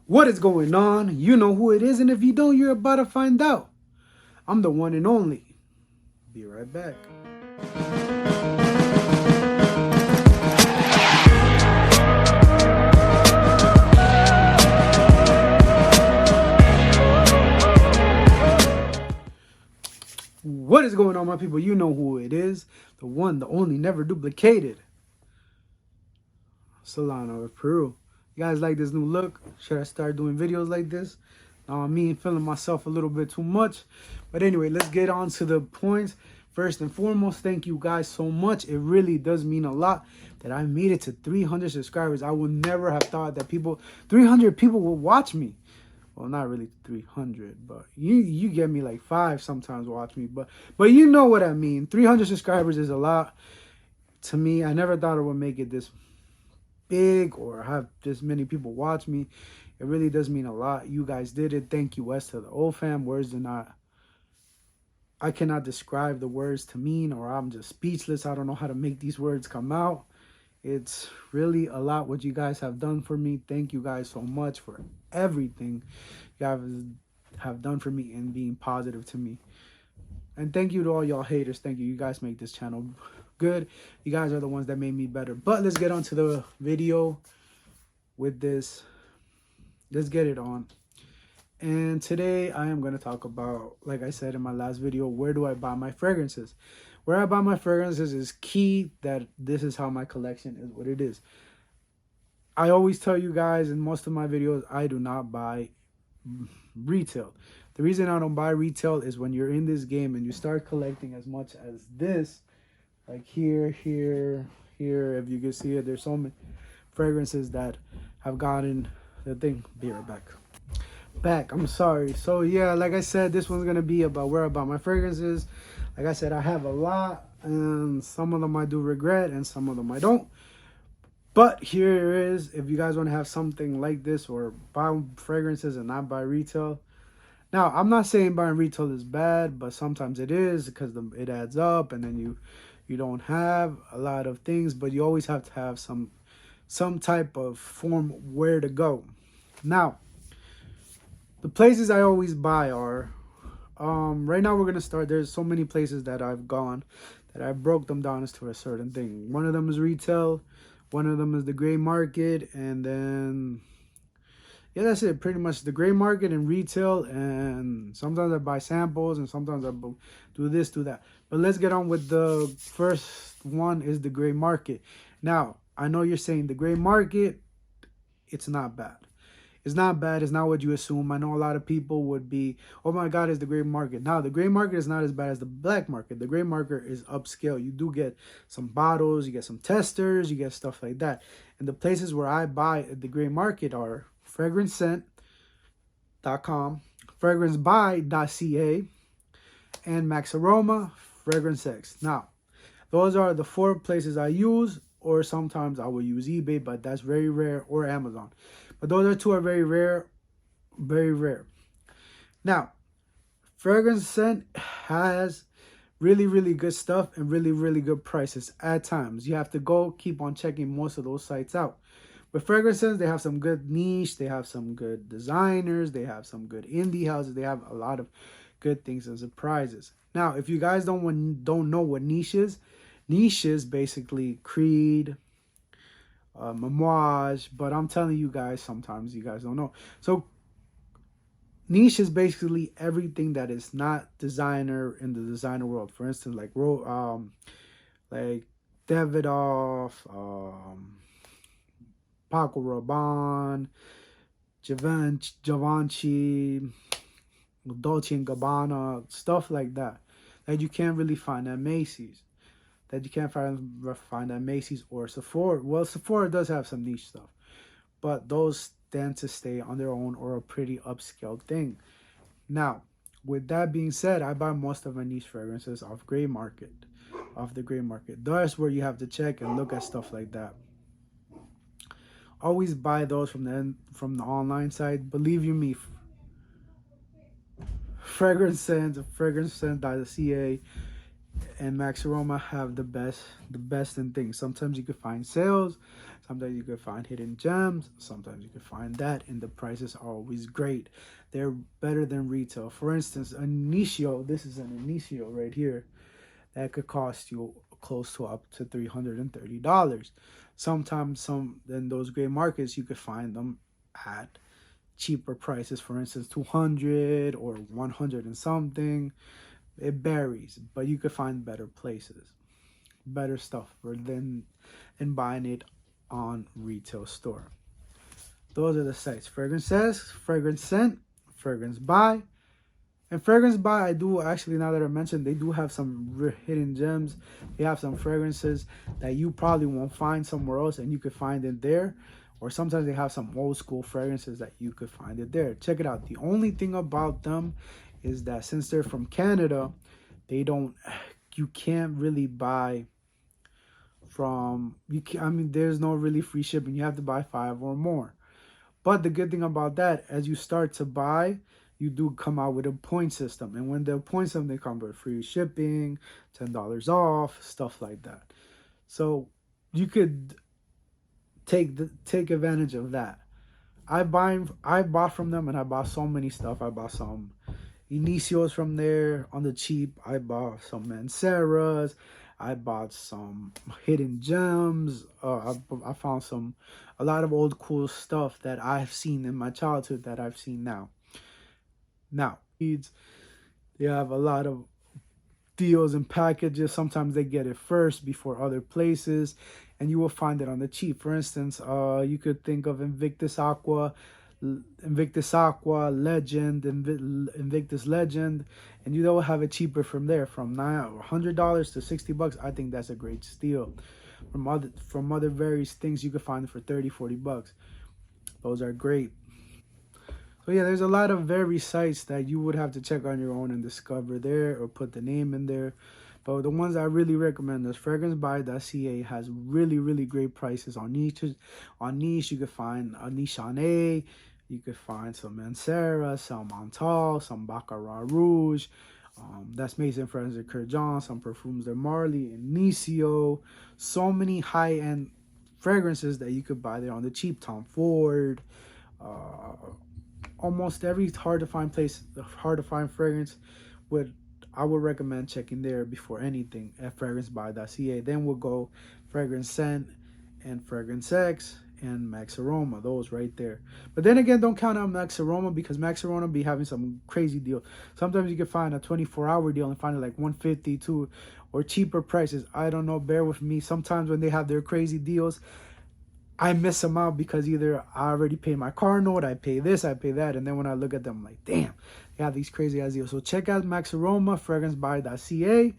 What is going on? You know who it is, and if you don't, you're about to find out. I'm the one and only. Be right back. What is going on, my people? You know who it is. The one, the only, never duplicated. Solano of Peru. You guys like this new look? Should I start doing videos like this? Me feeling myself a little bit too much. But anyway, let's get on to the points. First and foremost, thank you guys so much. It really does mean a lot that I made it to 300 subscribers. I would never have thought that 300 people will watch me. Well, not really 300, but you get me, like 5 sometimes watch me. But you know what I mean. 300 subscribers is a lot to me. I never thought it would make it this big or have this many people watch me. It really does mean a lot. You guys did it. Thank you, West to the old fam. I cannot describe the words to mean, or I'm just speechless. I don't know how to make these words come out. It's really a lot what you guys have done for me. Thank you guys so much for everything you guys have done for me and being positive to me. And thank you to all y'all haters. Thank you. You guys make this channel good. You guys are the ones that made me better. But let's get on to the video with this. Let's get it on. And today I am going to talk about, like I said in my last video, where do I buy my fragrances? Where I buy my fragrances is key. That this is how my collection is what it is. I always tell you guys in most of my videos, I do not buy retail. The reason I don't buy retail is when you're in this game and you start collecting as much as this, like here, if you can see it, there's so many fragrances that have gotten the thing. Be right back. I'm sorry. So yeah, like I said, this one's gonna be about where I buy my fragrances. Like I said, I have a lot, and some of them I do regret and some of them I don't. But here it is. If you guys want to have something like this or buy fragrances and not buy retail. Now, I'm not saying buying retail is bad, but sometimes it is because it adds up, and then you don't have a lot of things, but you always have to have some type of form where to go. Now, the places I always buy are, right now we're going to start. There's so many places that I've gone that I broke them down as to a certain thing. One of them is retail. One of them is the gray market. And then, yeah, that's it. Pretty much the gray market and retail. And sometimes I buy samples and sometimes I do this, do that. But let's get on with the first one is the gray market. Now, I know you're saying the gray market, it's not bad. It's not bad. It's not what you assume. I know a lot of people would be, oh my God, it's the gray market. Now, the gray market is not as bad as the black market. The gray market is upscale. You do get some bottles, you get some testers, you get stuff like that. And the places where I buy at the gray market are FragranceScent.com, FragranceBuy.ca, and Max Aroma, FragranceX. Now, those are the 4 places I use, or sometimes I will use eBay, but that's very rare, or Amazon. But those 2 are very rare, very rare. Now, Fragrance Scent has really, really good stuff and really, really good prices at times. You have to keep on checking most of those sites out. With Fragrance Scent, they have some good niche, they have some good designers, they have some good indie houses, they have a lot of good things and surprises. Now, if you guys don't know what niche is basically Creed, Memoage, but I'm telling you guys, sometimes you guys don't know. So niche is basically everything that is not designer in the designer world. For instance, like Davidoff, Paco Rabanne, Givenchy, Dolce & Gabbana, stuff like that you can't really find at Macy's. That you can't find at Macy's or Sephora. Well, Sephora does have some niche stuff, but those tend to stay on their own or a pretty upscale thing. Now, with that being said, I buy most of my niche fragrances off the gray market. That's where you have to check and look at stuff like that. Always buy those from the online side. Believe you me, FragranceScent.ca and Max Aroma have the best in things. Sometimes you can find sales, Sometimes you can find hidden gems. Sometimes you can find that, and the prices are always great. They're better than retail. For instance, Initio. This is an Initio right here that could cost you close to up to $330. Sometimes some in those gray markets you could find them at cheaper prices. For instance, 200 or 100 and something. It varies, but you could find better places, better stuff than buying it on retail store. Those are the sites: Fragrance Says, Fragrance Scent, Fragrance Buy. And Fragrance Buy, I do actually, now that I mentioned, they do have some hidden gems. They have some fragrances that you probably won't find somewhere else, and you could find it there. Or sometimes they have some old school fragrances that you could find it there. Check it out. The only thing about them is that since they're from Canada, you can't really buy from, I mean, there's no really free shipping. You have to buy 5 or more. But the good thing about that, as you start to buy, you do come out with a point system. And when the point system, they come with free shipping, $10 off, stuff like that. So you could take advantage of that. I bought from them, and I bought so many stuff. I bought some Inicios from there on the cheap. I bought some Manceras. I bought some hidden gems. I found a lot of old cool stuff that I've seen in my childhood that I've seen now. They have a lot of deals and packages. Sometimes they get it first before other places, and you will find it on the cheap. For instance, you could think of Invictus Aqua, Legend, Invictus Legend, and you will have it cheaper from there, from $100 to $60. I think that's a great steal. From other various things, you could find it for $30-40. Those are great. So yeah, there's a lot of various sites that you would have to check on your own and discover there, or put the name in there. But the ones I really recommend is FragranceBuy.ca. Has really great prices on niches. On niche, you can find a Niche on A. You could find some Mancera, some Montal, some Baccarat Rouge. That's Maison Francis de Kurkdjian, some Perfumes de Marly, Inicio. So many high-end fragrances that you could buy there on the cheap. Tom Ford. Almost every hard to find fragrance I would recommend checking there before anything at FragranceBuy.ca. Then we'll go Fragrance Scent and Fragrance X and Max Aroma, those right there. But then again, don't count out Max Aroma, because Max Aroma be having some crazy deal. Sometimes you can find a 24-hour deal and find it like $152 or cheaper prices. I don't know, bear with me. Sometimes when they have their crazy deals, I miss them out, because either I already paid my car note, I pay this, I pay that, and then when I look at them, I'm like, damn, they have these crazy ass deals. So check out Max Aroma, FragranceBuy.ca,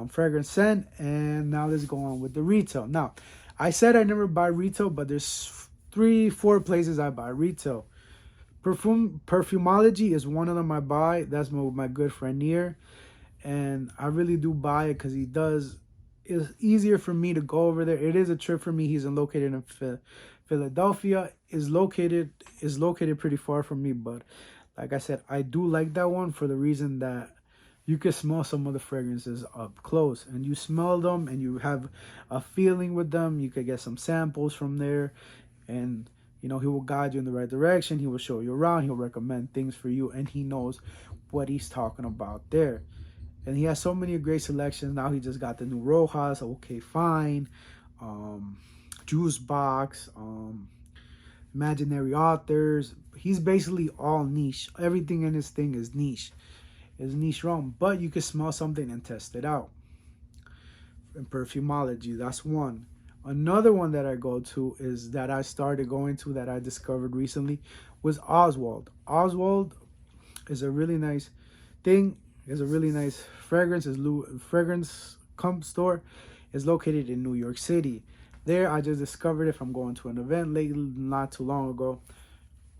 Fragrance Scent, and now let's go on with the retail. Now, I said I never buy retail, but there's 3-4 places I buy retail. Perfumology is one of them I buy. That's my good friend Nier, and I really do buy it because it's easier for me to go over there. It is a trip for me. He's located in Philadelphia. Is located pretty far from me, but like I said, I do like that one for the reason that you can smell some of the fragrances up close, and you smell them and you have a feeling with them. You could get some samples from there, and he will guide you in the right direction. He will show you around. He'll recommend things for you, and he knows what he's talking about there. And he has so many great selections. Now he just got the new Rojas, Okay Fine, Juice Box, Imaginary Authors. He's basically all niche. Everything in his thing is niche. It's niche wrong, but you can smell something and test it out. And Perfumology, that's one. Another one that I go to is that I started going to, that I discovered recently, was Oswald. Oswald is a really nice thing. It's a really nice fragrance. Fragrance store is located in New York City. There, I just discovered it from going to an event not too long ago,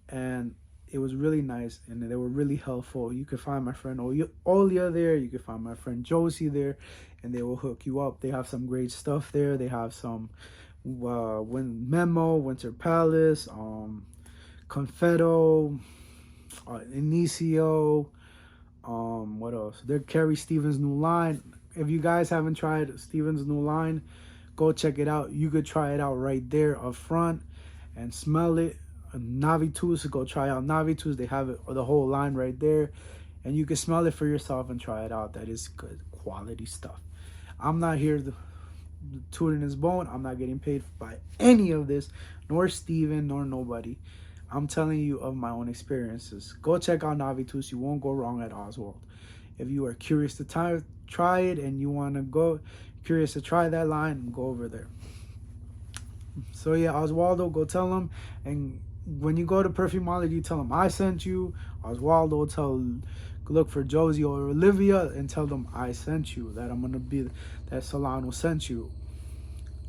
and it was really nice, and they were really helpful. You could find my friend Olia there. You could find my friend Josie there, and they will hook you up. They have some great stuff there. They have some Memo, Winter Palace, Confetto, Inicio. What else? They're Carrie Stevens' new line. If you guys haven't tried Stevens' new line, Go check it out. You could try it out right there up front and smell it. Navitus, go try out Navitus. They have it, the whole line right there, and you can smell it for yourself and try it out. That is good quality stuff. I'm not here to tooting his bone. I'm not getting paid by any of this, nor Steven, nor nobody. I'm telling you of my own experiences. Go check out Navitus. You won't go wrong at Oswald. If you are curious to try it and you want to go curious to try that line, go over there. So yeah, Oswaldo, go tell him. And when you go to Perfumology, tell them I sent you. Oswaldo, look for Josie or Olivia and tell them I sent you, that I'm gonna be, that Solano sent you.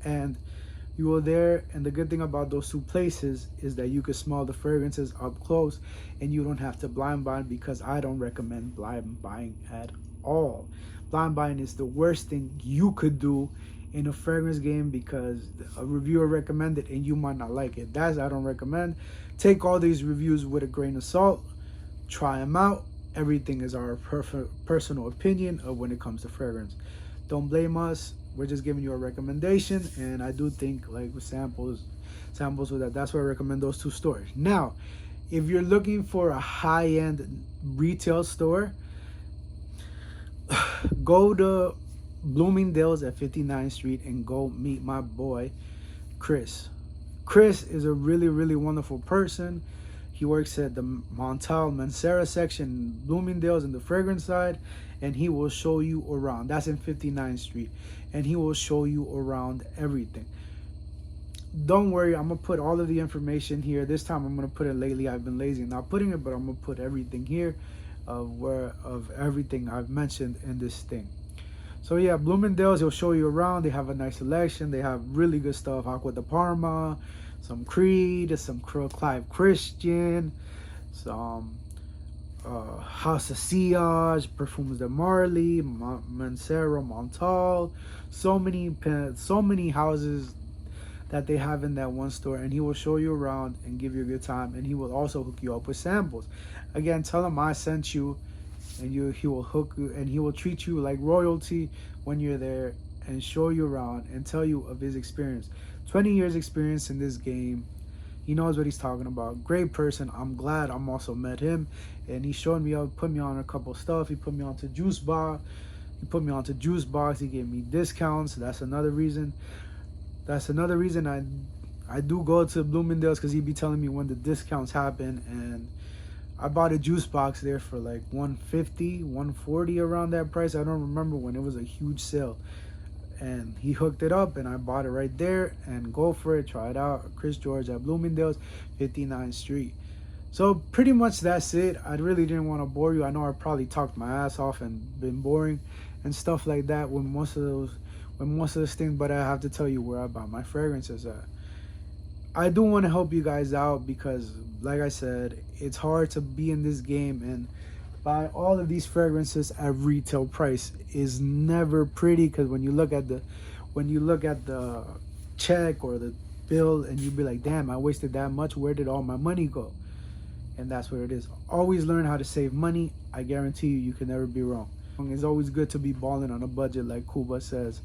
And you go there, and the good thing about those two places is that you can smell the fragrances up close and you don't have to blind buy, because I don't recommend blind buying at all. Blind buying is the worst thing you could do in a fragrance game, because a reviewer recommended and you might not like it. That's I don't recommend. Take all these reviews with a grain of salt. Try them out. Everything is our personal opinion of when it comes to fragrance. Don't blame us. We're just giving you a recommendation, and I do think, like with samples with that, that's why I recommend those two stores. Now, if you're looking for a high-end retail store, go to Bloomingdale's at 59th Street and go meet my boy Chris. Chris is a really, really wonderful person. He works at the Montal Mancera section, Bloomingdale's, in the fragrance side, and he will show you around. That's in 59th Street, and he will show you around everything. Don't worry, I'm gonna put all of the information here. This time I'm gonna put it. Lately I've been lazy not putting it, but I'm gonna put everything here of everything I've mentioned in this thing. So yeah, Bloomingdale's, he'll show you around. They have a nice selection. They have really good stuff. Acqua di Parma, some Creed, some Clive Christian, some House of Sillage, Perfumes de Marly, Mancera, Montal. So many houses that they have in that one store, and he will show you around and give you a good time, and he will also hook you up with samples. Again, tell him I sent you, and he will hook you, and he will treat you like royalty when you're there and show you around and tell you of his experience. 20 years experience in this game. He knows what he's talking about. Great person. I'm glad I'm also met him, and he showed me up, put me on a couple stuff. He put me onto Juice Bar. He put me onto Juice Box. He gave me discounts. That's another reason. I do go to Bloomingdale's, because he'd be telling me when the discounts happen, and I bought a juice box there for like $150, $140, around that price. I don't remember when it was a huge sale. And he hooked it up, and I bought it right there. And go for it, try it out. Chris George at Bloomingdale's, 59th Street. So pretty much that's it. I really didn't want to bore you. I know I probably talked my ass off and been boring and stuff like that with most of this thing, but I have to tell you where I bought my fragrances at. I do want to help you guys out, because like I said, it's hard to be in this game and buy all of these fragrances at retail price is never pretty, because when you look at the check or the bill, and you be like, damn, I wasted that much, where did all my money go? And that's what it is. Always learn how to save money. I guarantee you can never be wrong. It's always good to be balling on a budget, like Kuba says.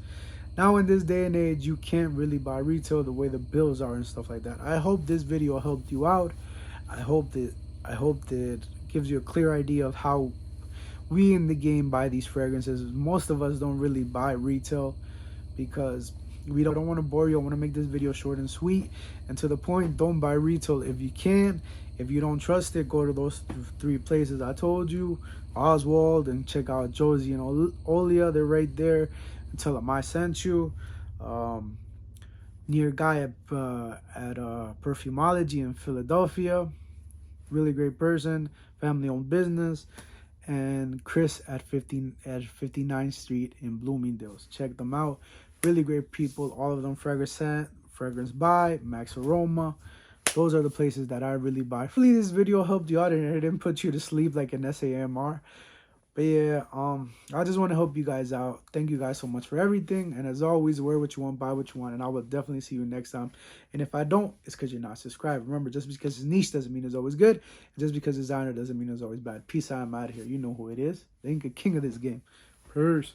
Now in this day and age, you can't really buy retail the way the bills are and stuff like that. I hope this video helped you out. I hope that gives you a clear idea of how we in the game buy these fragrances. Most of us don't really buy retail because we don't want to bore you. I want to make this video short and sweet and to the point. Don't buy retail if you can. If you don't trust it, go to those three places I told you, Oswald, and check out Josie and Olia. They're right there. And tell them I sent you. Near Guy at Perfumology in Philadelphia. Really great person, family-owned business. And Chris at 59th Street in Bloomingdale's. Check them out. Really great people. All of them Fragrance by Max Aroma. Those are the places that I really buy. Hopefully this video helped you out and it didn't put you to sleep like an SAMR. But yeah, I just want to help you guys out. Thank you guys so much for everything. And as always, wear what you want, buy what you want. And I will definitely see you next time. And if I don't, it's because you're not subscribed. Remember, just because it's niche doesn't mean it's always good. And just because it's designer doesn't mean it's always bad. Peace out. I'm out of here. You know who it is. The Inca King of this game. Peace.